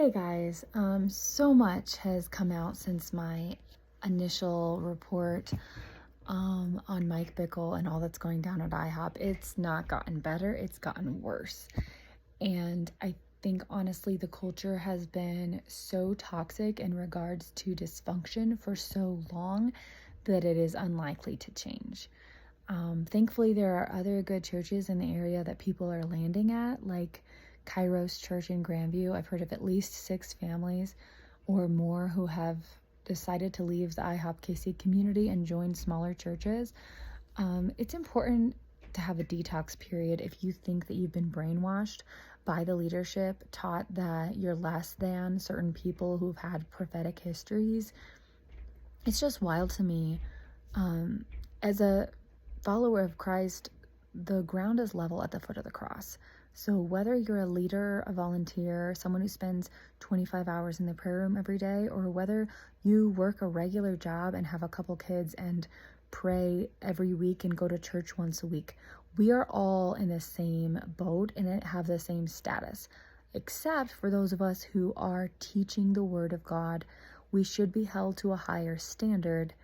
Hey guys, so much has come out since my initial report on Mike Bickle and all that's going down at IHOP. It's not gotten better, it's gotten worse. And I think honestly the culture has been so toxic in regards to dysfunction for so long that it is unlikely to change. Thankfully, there are other good churches in the area that people are landing at, like Kairos Church in Grandview. I've heard of at least 6 families or more who have decided to leave the IHOPKC community and join smaller churches. It's important to have a detox period if you think that you've been brainwashed by the leadership, taught that you're less than certain people who've had prophetic histories. It's just wild to me. As a follower of Christ, the ground is level at the foot of the cross. So whether you're a leader, a volunteer, someone who spends 25 hours in the prayer room every day, or whether you work a regular job and have a couple kids and pray every week and go to church once a week, we are all in the same boat and have the same status. Except for those of us who are teaching the word of God, we should be held to a higher standard,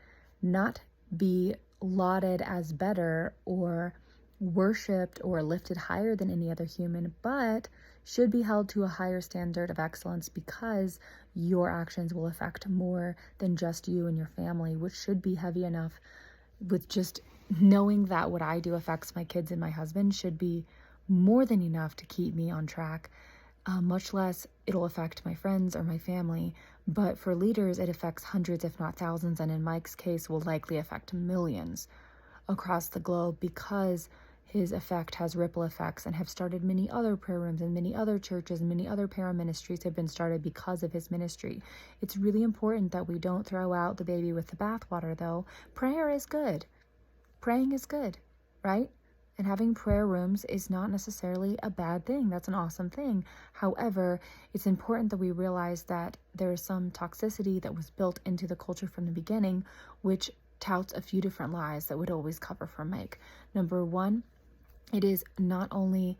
not be lauded as better or worshipped or lifted higher than any other human, but should be held to a higher standard of excellence because your actions will affect more than just you and your family, which should be heavy enough. With just knowing that what I do affects my kids and my husband should be more than enough to keep me on track. Much less it'll affect my friends or my family, but for leaders it affects hundreds if not thousands, and in Mike's case will likely affect millions across the globe because his effect has ripple effects and have started many other prayer rooms and many other churches and many other paraministries have been started because of his ministry. It's really important that we don't throw out the baby with the bathwater, though. Prayer is good. Praying is good, right? And having prayer rooms is not necessarily a bad thing. That's an awesome thing. However, it's important that we realize that there is some toxicity that was built into the culture from the beginning, which touts a few different lies that would always cover for Mike. Number one, it is not only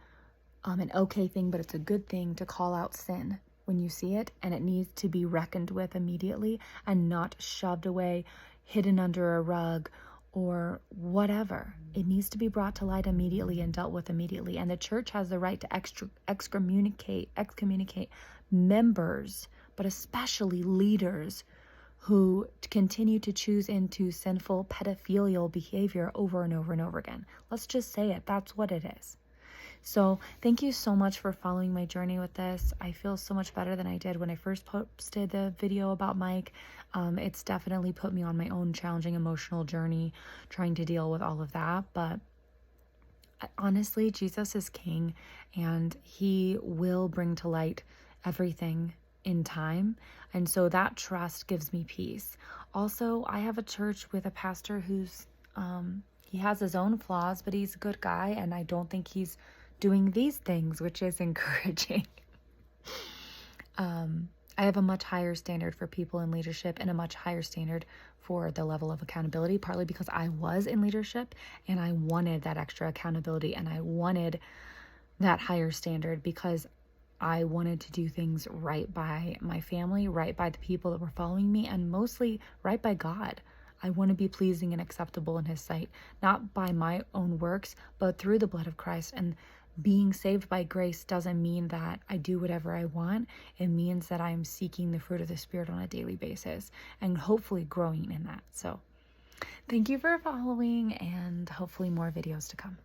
an okay thing, but it's a good thing to call out sin when you see it, and it needs to be reckoned with immediately and not shoved away, hidden under a rug, or whatever. It needs to be brought to light immediately and dealt with immediately. And the church has the right to excommunicate members, but especially leaders who continue to choose into sinful pedophilial behavior over and over and over again. Let's just say it. That's what it is. So thank you so much for following my journey with this. I feel so much better than I did when I first posted the video about Mike. It's definitely put me on my own challenging emotional journey trying to deal with all of that. But honestly, Jesus is king and he will bring to light everything in time. And so that trust gives me peace. Also, I have a church with a pastor who's, he has his own flaws, but he's a good guy. And I don't think he's doing these things, which is encouraging. I have a much higher standard for people in leadership and a much higher standard for the level of accountability, partly because I was in leadership and I wanted that extra accountability and I wanted that higher standard because I wanted to do things right by my family, right by the people that were following me, and mostly right by God. I want to be pleasing and acceptable in his sight, not by my own works, but through the blood of Christ. And being saved by grace doesn't mean that I do whatever I want. It means that I'm seeking the fruit of the Spirit on a daily basis and hopefully growing in that. So thank you for following and hopefully more videos to come.